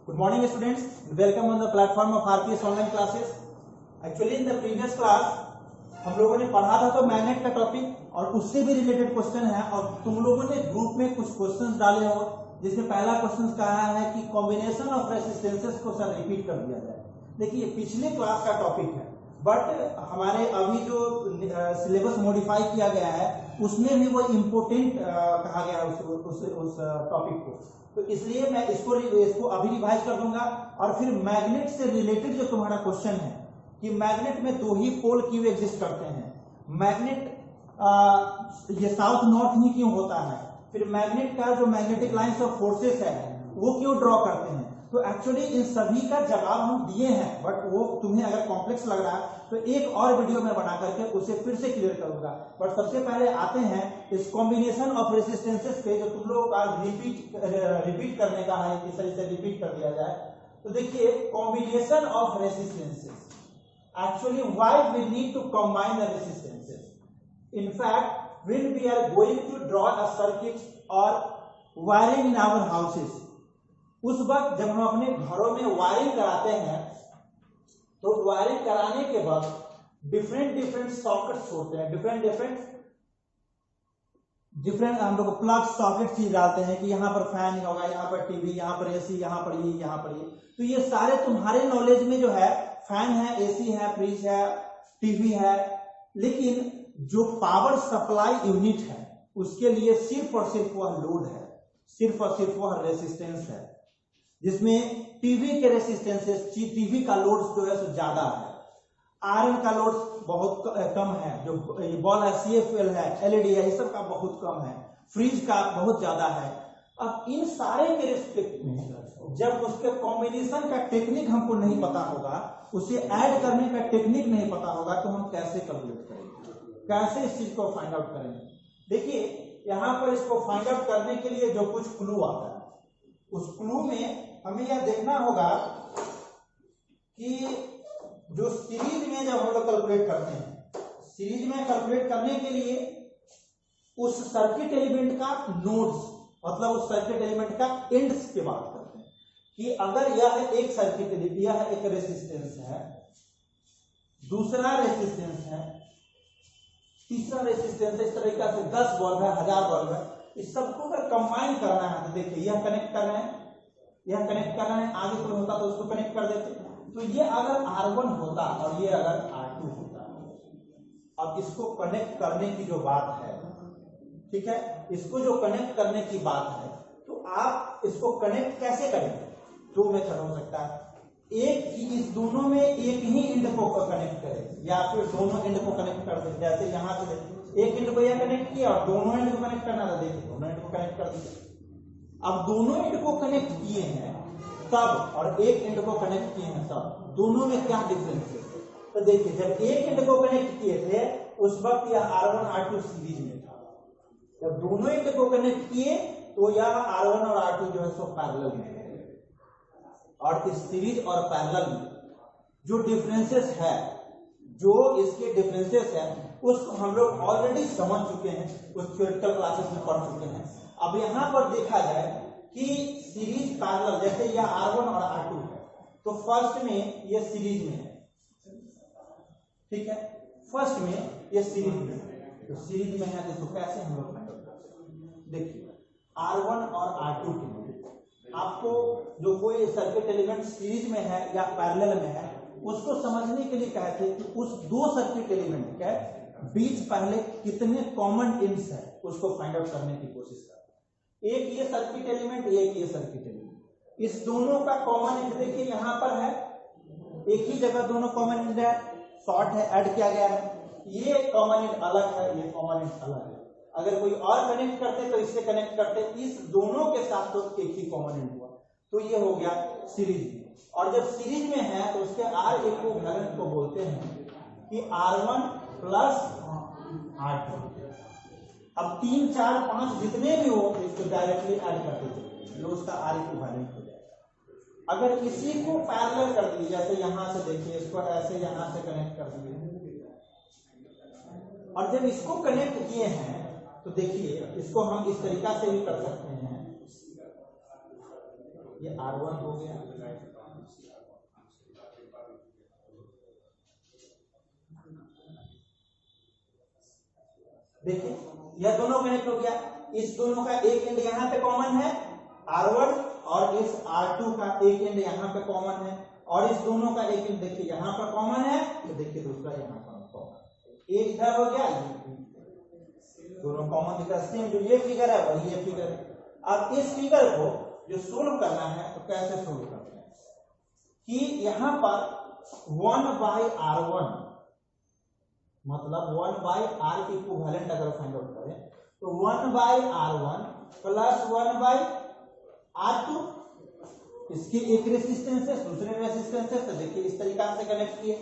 Good morning students, welcome on the platform of RPS online classes. Actually in the previous class हम लोगों ने पढ़ा था तो मैग्नेट का टॉपिक और उससे भी रिलेटेड क्वेश्चन है और तुम लोगों ने ग्रुप में कुछ क्वेश्चंस डाले हो जिसमें पहला क्वेश्चन कहा है कि कॉम्बिनेशन ऑफ रेसिस्टेंसेस को सर रिपीट कर दिया जाए। देखिए पिछले क्लास का टॉपिक है बट हमारे अभी जो सिलेबस मॉडिफाई किया गया है उसमें भी वो इम्पोर्टेंट कहा गया है उस टॉपिक को, तो इसलिए मैं इसको अभी रिवाइज कर दूंगा और फिर मैग्नेट से रिलेटेड जो तुम्हारा क्वेश्चन है कि मैग्नेट में दो ही पोल क्यों एग्जिस्ट करते हैं, मैग्नेट ये साउथ नॉर्थ ही क्यों होता है, फिर मैग्नेट का जो मैग्नेटिक लाइंस ऑफ फोर्सेस है वो क्यों ड्रॉ करते हैं। तो एक्चुअली इन सभी का जवाब हम दिए हैं बट वो तुम्हें अगर कॉम्प्लेक्स लग रहा है तो एक और वीडियो में बना करके उसे फिर से क्लियर करूंगा। बट सबसे पहले आते हैं इस कॉम्बिनेशन ऑफ रेसिस्टेंसेस पे जो तुम लोगों का रिपीट करने का है, इस तरह से रिपीट कर दिया जाए। तो देखिए combination of resistances, actually why we need to combine the resistances. In fact, when we are going to draw a circuit or wiring in our houses, उस वक्त जब हम अपने घरों में वायरिंग कराते हैं तो वायरिंग कराने के बाद डिफरेंट सॉकेट्स होते हैं, डिफरेंट हम लोग प्लग सॉकेट चीज डालते हैं कि यहाँ पर फैन होगा, यहाँ पर टीवी, यहाँ पर एसी, यहाँ पर ये, यहाँ पर ये। तो ये सारे तुम्हारे नॉलेज में जो है फैन है, एसी है, फ्रिज है, टीवी है, लेकिन जो पावर सप्लाई यूनिट है उसके लिए सिर्फ और सिर्फ वह लोड है, सिर्फ और सिर्फ वह रेसिस्टेंस है, जिसमें टीवी के रेसिस्टेंसेस, टीवी का लोड जो है सो ज्यादा है, आयरन का लोड बहुत कम है, जो बॉल है, CFL है, LED है, ये सब का बहुत कम है, फ्रिज का बहुत ज्यादा है। अब इन सारे के रिस्पेक्ट में जब उसके कॉम्बिनेशन का टेक्निक हमको नहीं पता होगा, उसे ऐड करने का टेक्निक नहीं पता होगा तो हम कैसे कैलकुलेट करेंगे, कैसे इस चीज को फाइंड आउट करेंगे। देखिए यहाँ पर इसको फाइंड आउट करने के लिए जो कुछ क्लू आता है उस क्लू में हमें यह देखना होगा कि जो सीरीज में जब हम लोग कैलकुलेट करते हैं, सीरीज में कैलकुलेट करने के लिए उस सर्किट एलिमेंट का नोड्स मतलब उस सर्किट एलिमेंट का एंड्स की बात करते हैं कि अगर यह एक सर्किट एलिमेंट, यह एक रेसिस्टेंस है, दूसरा रेसिस्टेंस है, तीसरा रेसिस्टेंस है, इस तरीके से 10 बल्ब है, 1000 बल्ब है, इस सबको अगर कंबाइन करना है तो देखिए यह कनेक्ट कर रहे हैं, यह कनेक्ट कर रहे हैं, आगे कोई होता तो उसको कनेक्ट कर देते। तो ये अगर R1 होता और ये अगर R2 होता, अब इसको कनेक्ट करने की जो बात है, ठीक है, इसको जो कनेक्ट करने की बात है तो आप इसको कनेक्ट कैसे करेंगे, दो मेथड हो सकता है, एक इस दोनों में एक ही एंड को कनेक्ट करें या फिर दोनों एंड को कनेक्ट कर दें। जैसे यहां से एक एंड को यह कनेक्ट किया और दोनों एंड को कनेक्ट करना था, देखिए दोनों एंड को कनेक्ट कर दिया। अब दोनों एंड को कनेक्ट किए हैं तब और एक एंड को कनेक्ट किए हैं तब दोनों में क्या डिफरेंस है। तो देखिए जब एक एंड को कनेक्ट किए थे उस वक्त यह R1 R2 सीरीज में था, जब दोनों एंड को कनेक्ट किए तो यह R1 और R2 जो है सो पैरेलल में है। और इस सीरीज और पैरेलल में जो डिफरेंसेस है, जो इसके डिफरेंसेस है उसको हम लोग ऑलरेडी समझ चुके हैं, उस थ्योरेटिकल क्लासेस में पढ़ चुके हैं। अब यहाँ पर देखा जाए कि सीरीज पैरेलल, जैसे यह R1 और R2 है तो फर्स्ट में ये सीरीज में है, ठीक है, फर्स्ट में ये सीरीज में है, तो सीरीज में है तो कैसे हम लोग फाइंड आउट करते हैं। देखिए R1 और R2 के लिए आपको जो कोई सर्किट एलिमेंट सीरीज में है या पैरेलल में है उसको समझने के लिए कहते हैं कि उस दो सर्किट एलिमेंट के बीच पहले कितने कॉमन एंड्स है उसको फाइंड आउट करने की कोशिश करते हैं। एक ये सर्किट एलिमेंट, एक ये सर्किट एलिमेंट, इस दोनों का कॉमन एंड देखिए यहाँ पर है, एक ही जगह दोनों कॉमन एंड है, शॉर्ट है, ऐड किया गया है, ये कॉमन एंड अलग है, ये कॉमन एंड अलग है। अगर कोई और कनेक्ट करते तो इससे कनेक्ट करते, इस दोनों के साथ तो एक ही कॉमन एंड हुआ, तो ये हो गया सीरीज में। और जब सीरीज में है तो उसके R इक्विवेलेंट को बोलते हैं कि R1 प्लस R2। अब 3 4 5 जितने भी हो इसको डायरेक्टली ऐड कर दीजिए, ये उसका R इक्विवेलेंट हो जाएगा। अगर इसी को पैरेलल कर दिए, जैसे यहां से देखिए इसको ऐसे यहां से कनेक्ट कर दिए और जब इसको कनेक्ट किए हैं तो देखिए इसको हम इस तरीका से भी कर सकते हैं, ये R1 हो गया, देखिए यह दोनों कनेक्ट हो गया। इस दोनों का एक एंड यहाँ पे कॉमन है R1 और इस R2 का एक एंड यहाँ पे कॉमन है, और इस दोनों का एक एंड देखिए यहाँ पर कॉमन है, तो देखिए दूसरा यहाँ पर कॉमन, एक इधर हो गया, दोनों कॉमन दिख रहा है। सेम जो ये फिगर है वही ये फिगर है। अब इस फिगर को जो सोल्व करना है तो कैसे सोल्व करते हैं कि यहाँ पर 1/R1 मतलब 1/R के इक्विवेलेंट अगर फाइंड आउट करें तो 1/R1 प्लस 1/R2, इसकी एक रेसिस्टेंस है दूसरे रेसिस्टेंस है, तो देखिए इस तरीका से कनेक्ट किए।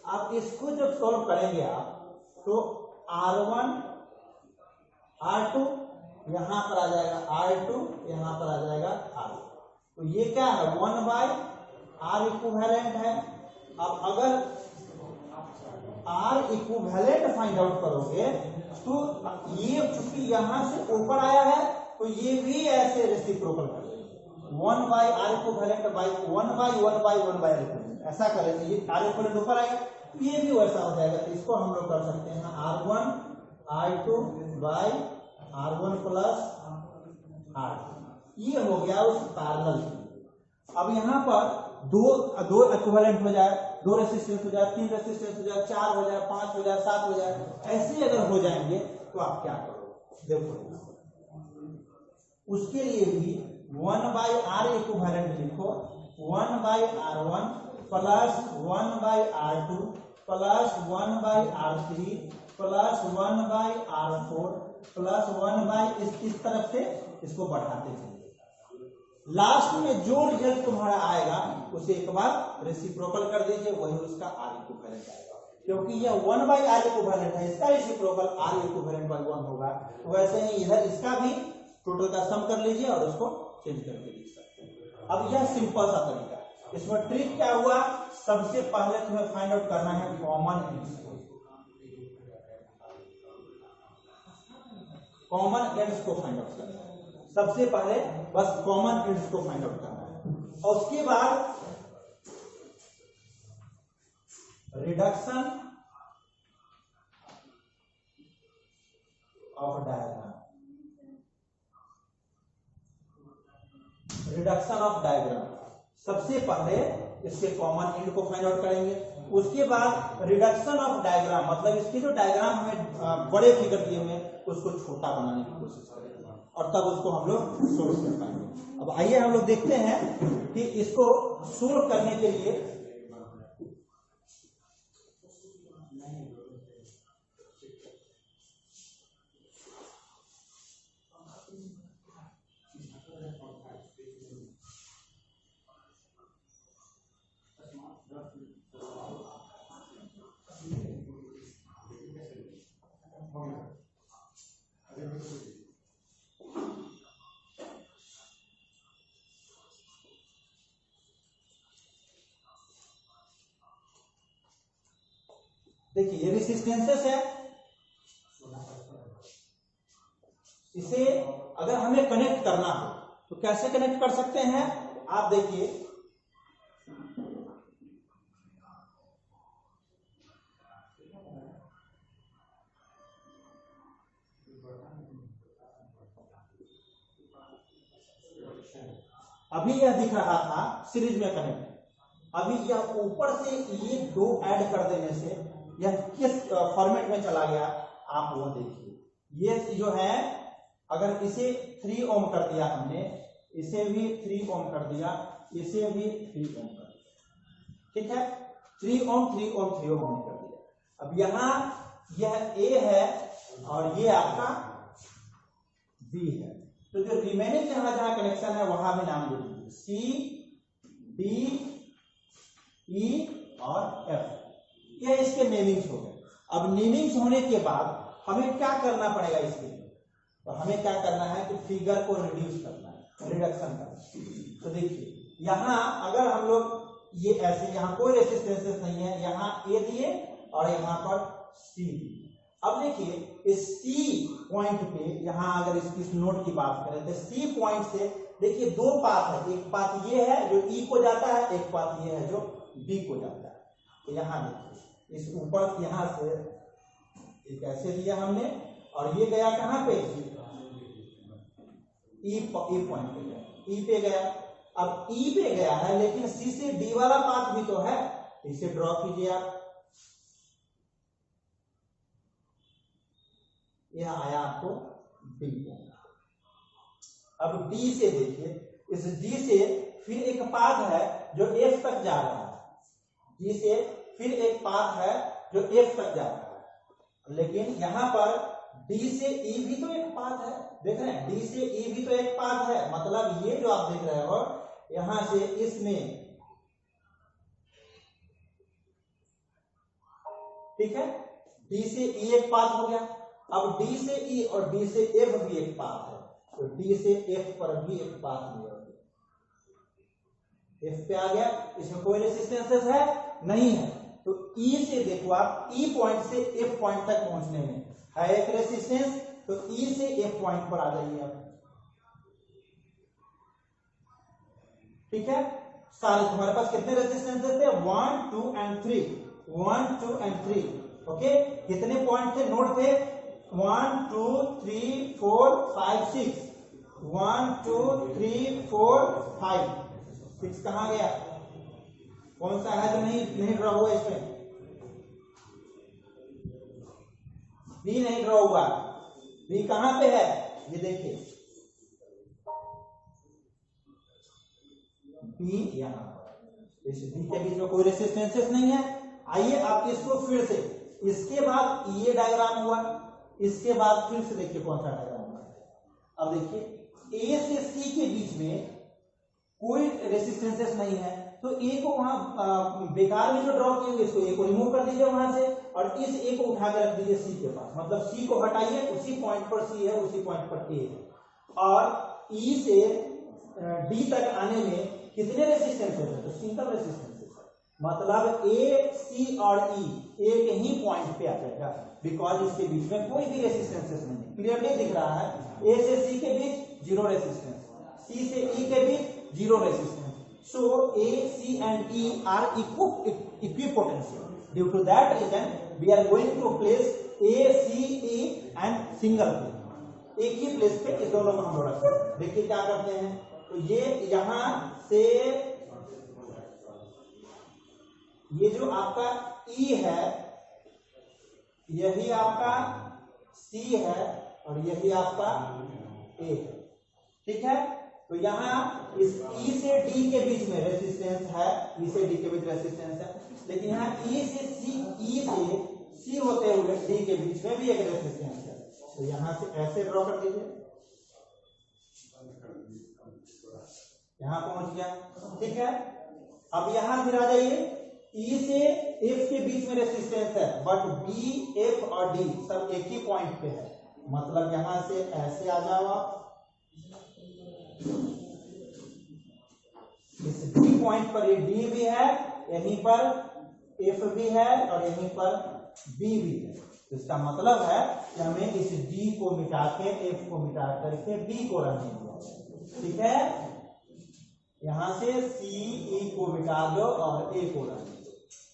आप इसको जब सॉल्व करेंगे आप तो R1 R2 यहां पर आ जाएगा, R2 यहां पर आ जाएगा R, तो ये क्या है 1/R इक्विवेलेंट है। अब अगर R इक्विवेलेंट फाइंड आउट करोगे तो ये चूंकि यहां से ऊपर आया है तो ये भी ऐसे रेसिप्रोकल करेगा, 1/R equivalent bye 1/1/1/R equivalent ऐसा करेंगे, ये R इक्विवेलेंट ऊपर आएगा तो ये भी वैसा हो जाएगा। तो इसको हम लोग कर सकते हैं R1 R2 bye R1 plus R2, ये हो गया उस पैरेलल। अब यहाँ पर दो इक्विवेलेंट हो जाए, दो रेसिस्टेंस हो जाए, तीन रेसिस्टेंस हो जाए, 4 हो जाए, 5 हो जाए, 7 हो जाए, ऐसे अगर हो जाएंगे तो आप क्या करोगे देखो, उसके लिए भी 1/R इक्विवेलेंट लिखो, 1/R1 plus 1/R2 plus 1/R3 plus 1/R4 plus 1 इस तरफ से इसको बढ़ाते चलिए, लास्ट में जो रिजल्ट तुम्हारा आएगा उसे एक बार रेसिप्रोकल कर दीजिए, वही उसका R इक्विवेलेंट आएगा। क्योंकि यह 1/R इक्विवेलेंट है, इसका रेसिप्रोकल R इक्विवेलेंट बाय 1 होगा, तो वैसे ही इधर इसका भी टोटल का सम कर लीजिए और उसको चेंज करके लिख सकते हैं। अब यह सिंपल सा तरीका है। इसमें ट्रिक क्या हुआ, सबसे पहले तुम्हें फाइंड आउट करना है कॉमन एंड्स को फाइंड आउट करना है। सबसे पहले बस कॉमन एंड्स को फाइंड आउट करना है, और उसके बाद reduction of diagram, reduction of diagram सबसे पहले इसके कॉमन एंड को फाइंड आउट करेंगे। उसके बाद रिडक्शन ऑफ डायग्राम मतलब इसके जो डायग्राम हमें बड़े फिगर दिए हुए उसको छोटा बनाने की कोशिश करेंगे, और तब उसको हम लोग सोल्व कर पाएंगे। अब आइए हम लोग देखते हैं कि इसको सोल्व करने के लिए देखिए ये रेसिस्टेंसेस है, इसे अगर हमें कनेक्ट करना हो तो कैसे कनेक्ट कर सकते हैं, आप देखिए अभी यह दिख रहा था सीरीज में कनेक्ट, अभी यह ऊपर से ये दो ऐड कर देने से यह किस फॉर्मेट में चला गया आप वो देखिए। ये जो है अगर इसे 3 ओम कर दिया हमने, इसे भी 3 ओम कर दिया, इसे भी 3 ओम कर दिया, ठीक है, 3 ओम 3 ओम 3 ओम कर दिया। अब यहां यह A है और ये आपका B है, तो जो रिमेनिंग जहां जहां कनेक्शन है वहां भी नाम दे दीजिए, C D E और F, ये इसके नेमिंग्स हो गए। अब नेमिंग्स होने के बाद हमें क्या करना पड़ेगा इसके लिए, तो हमें क्या करना है कि फिगर को रिड्यूस करना है, रिडक्शन करना है। तो देखिए यहां अगर हम लोग ये ऐसे, यहां कोई रेसिस्टेंस नहीं है, यहां A दिए और यहां पर C दिए। अब देखिए इस C पॉइंट पे, यहां अगर इस नोट की बात करें तो C पॉइंट से देखिए दो पाथ है, एक पाथ ये है जो ई को जाता है, एक पाथ ये है जो बी को जाता है। तो यहाँ देखिए इस ऊपर यहाँ से एक ऐसे लिया हमने और ये गया कहाँ पे, ई पॉइंट पे गया, ई पे गया। अब ई पे गया है लेकिन सी से डी वाला पाथ भी तो है, इसे ड्रॉ कीजिए आप। यह आया आपको डी पॉइंट। अब डी से देखिए, इस डी से फिर एक पाथ है जो एफ तक जा रहा है, डी से फिर एक पाथ है जो एफ तक जा रहा है। लेकिन यहां पर डी से ई भी तो एक पाथ है, देख रहे हैं, डी से ई भी तो एक पाथ है। मतलब ये जो आप देख रहे हो यहां से इसमें, ठीक है, डी से ई एक पाथ हो गया। अब डी से ई और डी से एफ भी एक पाथ है, तो डी से एफ पर भी एक पाथ लिया, एफ पे आ गया, इसमें कोई रेसिस्टेंसेस है नहीं है। तो ई से देखो आप, ई पॉइंट से एफ पॉइंट तक पहुंचने में है एक रेसिस्टेंस, तो ई से एफ पॉइंट पर आ जाइए आप, ठीक है। सारे तुम्हारे पास कितने रेसिस्टेंसेस थे, 1 2 एंड 3, 1 2 एंड 3, ओके। कितने पॉइंट थे, नोट पे 1 2 3 4 5 6, 1 2 3 4 5 6 कहां गया, कौन सा है जो नहीं ड्रॉ हुआ, इसमें बी नहीं ड्रॉ हुआ, बी कहां पे है, ये देखिए बी यहां पर, इस बी के बीच में कोई रेसिस्टेंसेस नहीं है। आइए आप इसको फिर से, इसके बाद ये डायग्राम हुआ, इसके बाद फिर से देखिए कौन सा डायग्राम हुआ। अब देखिए ए से सी के बीच में कोई रेसिस्टेंसेस नहीं है, तो ए को वहां बेकार में जो ड्रॉ किए हुए, इसको ए को रिमूव कर दीजिए वहां से, और इस ए को उठा के रख दीजिए सी के पास। मतलब सी को हटाइए, उसी पॉइंट पर सी है, उसी पॉइंट पर ए है। और ई से डी तक आने में कितने रेसिस्टेंसेस है, तो सिंगल रेसिस्टेंसेस है। मतलब ए सी और ई एक ही पॉइंट पे आ जाएगा, बिकॉज इसके बीच में कोई भी रेसिस्टेंसेस नहीं है। क्लियरली दिख रहा है, ए से सी के बीच जीरो रेसिस्टेंस, सी से ई के बीच zero resistance. So A, C and E are equipotential. Due to that reason, we are going to place A, C, E and single plane. एक ही प्लेस पे इस दोनों को हम लोग रखते हैं। देखिए क्या करते हैं, तो ये यहां से ये जो आपका E है, यही आपका C है और यही आपका A है, ठीक है। तो यहाँ इस E से D के बीच में रेसिस्टेंस है, E से D के बीच रेसिस्टेंस है, लेकिन यहाँ E से C होते हुए D के बीच में भी एक रेसिस्टेंस है। तो यहाँ से ऐसे ड्रॉ कर दीजिए, यहाँ पहुंच गया, ठीक है। अब यहाँ फिर आ जाइए, E से F के बीच में रेसिस्टेंस है, बट B, F और D सब एक ही पॉइंट पे है। मतलब यहाँ से ऐसे आ जाओ आप, इस D पॉइंट पर ये D भी है, यहीं पर F भी है और यहीं पर B भी है। तो इसका मतलब है कि हमें इस D को मिटा के, F को मिटा करके B को रहने दिया, ठीक है। यहां से C, E को मिटा दो और A को रहने दो,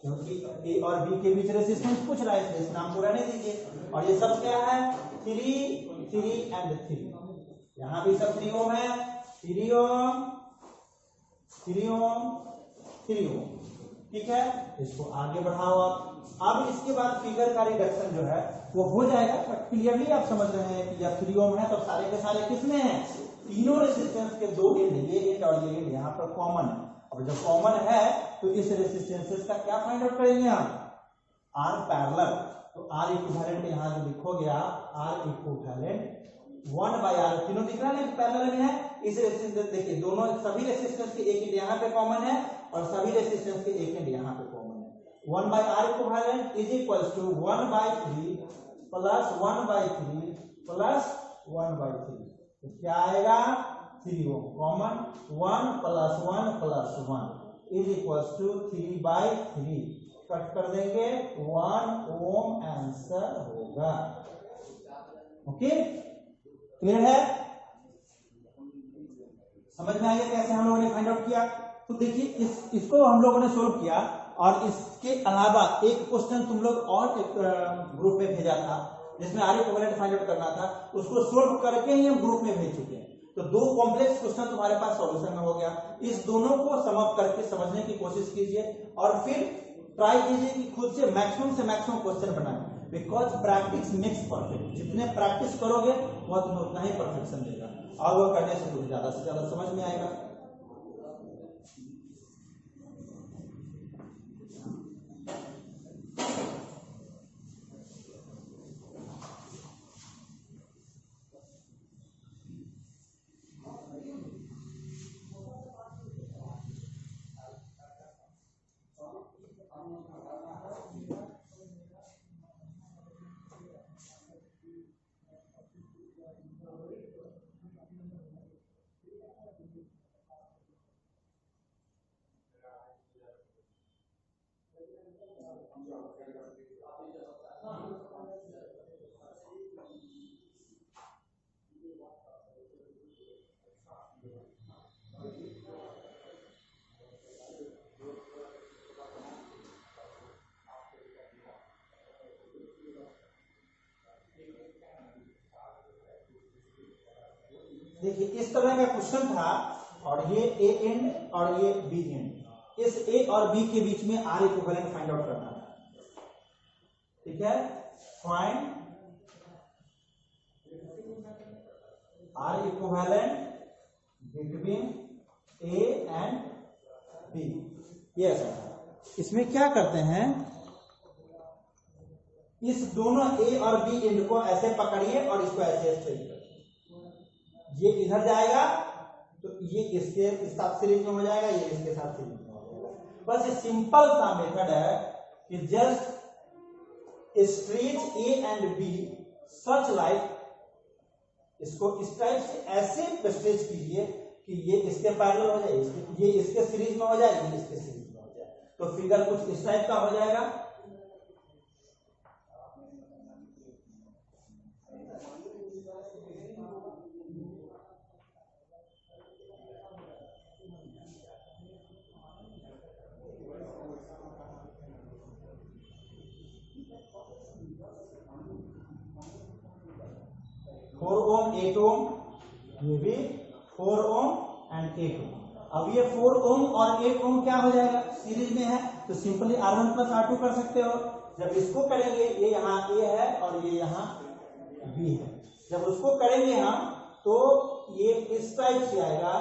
क्योंकि A और B के बीच रेसिस्टेंस पूछ रहा है, इसलिए इस नाम को रहने दीजिए। और ये सब क्या है, 3 3 एंड 3, यहाँ भी सब 3 ओम है, 3 ओम 3 ओम 3 ओम, ठीक है। इसको आगे बढ़ाओ आप। अब इसके बाद फिगर का रिडक्शन जो है वो हो जाएगा, बट क्लियरली आप समझ रहे हैं कि जब 3 ओम है तो सारे के सारे किसमें हैं, तीनों रेसिस्टेंस के दो एंड, ये एंड और ये एंड यहाँ पर कॉमन है। और जब कॉमन है तो इस रेसिस्टेंसेस का क्या फाइंड आउट करेंगे हम, आर पैरेलल। तो आर इक्विवेलेंट यहाँ जो लिखोगे आप, आर इक्विवेलेंट 1/r, तीनों दिख रहा है ना पैरेलल में है। इस रेसिस्टेंस देखिए, दोनों सभी रेसिस्टेंस के एक एंड यहाँ पे कॉमन है और सभी रेसिस्टेंस के एक एंड यहाँ पे कॉमन है। 1/r equivalent is equals to 1/3 plus 1/3 plus 1/3। तो क्या आएगा, 3 ohm common, 1 plus 1 plus 1 is equals to 3/3। Cut कर देंगे, 1 ओम आंसर होगा। ओके, क्लियर है। समझ में आ गया कैसे हम लोगों ने फाइंड आउट किया? तो देखिए इसको हम लोगों ने सोल्व किया, और इसके अलावा एक क्वेश्चन तुम लोग और एक ग्रुप में भेजा था जिसमें आर इक्विवेलेंट फाइंड आउट करना था, उसको सोल्व करके ही हम ग्रुप में भेज चुके हैं। तो दो कॉम्प्लेक्स क्वेश्चन तुम्हारे पास सॉल्यूशन में हो गया। इस दोनों को सम अप करके समझने की कोशिश कीजिए और फिर ट्राई कीजिए कि खुद से मैक्सिमम क्वेश्चन बनाएं, बिकॉज प्रैक्टिस मेक्स परफेक्ट। जितने प्रैक्टिस करोगे वह तुम्हें उतना ही परफेक्शन देगा, और वह करने से तुम्हें ज्यादा से ज्यादा समझ में आएगा। देखिए इस तरह का क्वेश्चन था, और ये ए एंड और ये बी एंड, इस ए और बी के बीच में आर इक्विवेलेंट फाइंड आउट करना था। ठीक है, find R equivalent between A and B, ये ऐसा था। इसमें क्या करते हैं, इस दोनों ए और बी एंड को ऐसे पकड़िए और इसको ऐसे स्ट्रेट करिए। ये इधर जाएगा तो ये इसके साथ सीरीज में हो जाएगा, ये इसके साथ सीरीज में हो जाएगा। बस ये सिंपल सा मेथड है कि just stretch A and B such like, इसको इस टाइप से ऐसे स्ट्रेच कीजिए कि ये इसके पैरेलल हो जाए, ये इसके सीरीज में हो जाए, ये इसके सीरीज में हो जाए, तो फिगर कुछ इस टाइप का हो जाएगा। ओम 8 ओम, ये भी 4 ओम एंड 8 ओम। अब ये 4 ओम और 8 ओम क्या हो जाएगा, सीरीज में है, तो सिंपली R1 प्लस R2 कर सकते हो। जब इसको करेंगे, ये यहाँ A है और ये यहाँ B है, जब उसको करेंगे हम तो ये इस टाइप से आएगा,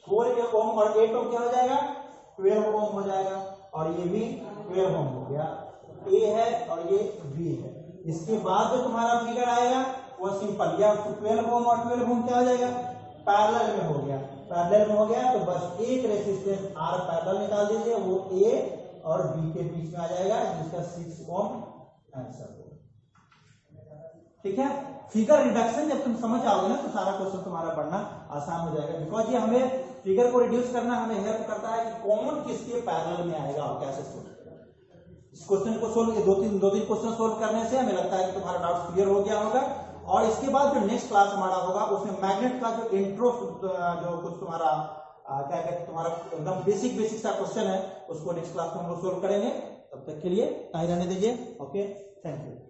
फोर ओम और 8 ओम क्या हो जाएगा, 12 ओम हो जाएगा, और ये भी 12 ओम हो गया। ए है और ये बी है। इसके बाद जो तुम्हारा फिगर आएगा वो सिंपल, या 12 ओम और 12 ओम क्या हो जाएगा, पैरेलल में हो गया। पैरेलल में हो गया तो बस एक रेजिस्टेंस आर पैरेलल निकाल दीजिए, वो ए और बी के बीच में आ जाएगा, जिसका 6 ओम आंसर होगा। ठीक है, फिगर रिडक्शन जब तुम समझ आओगे ना तो सारा क्वेश्चन तुम्हारा पढ़ना आसान हो जाएगा, बिकॉज ये हमें फिगर को रिड्यूस करना हमें हेल्प करता है कि कौन किसके पैरेलल में आएगा और कैसे सोल्व करेगा। इस क्वेश्चन को सोल्व, दो तीन क्वेश्चन सोल्व करने से हमें लगता है कि तुम्हारा डाउट क्लियर हो गया होगा। और इसके बाद जो नेक्स्ट क्लास हमारा होगा उसमें मैग्नेट का जो इंट्रो, जो कुछ तुम्हारा क्या कहते हैं, तुम्हारा एकदम बेसिक सा क्वेश्चन है, उसको नेक्स्ट क्लास में हम लोग सोल्व करेंगे। तब तक के लिए रहने दीजिए। Okay, thank you.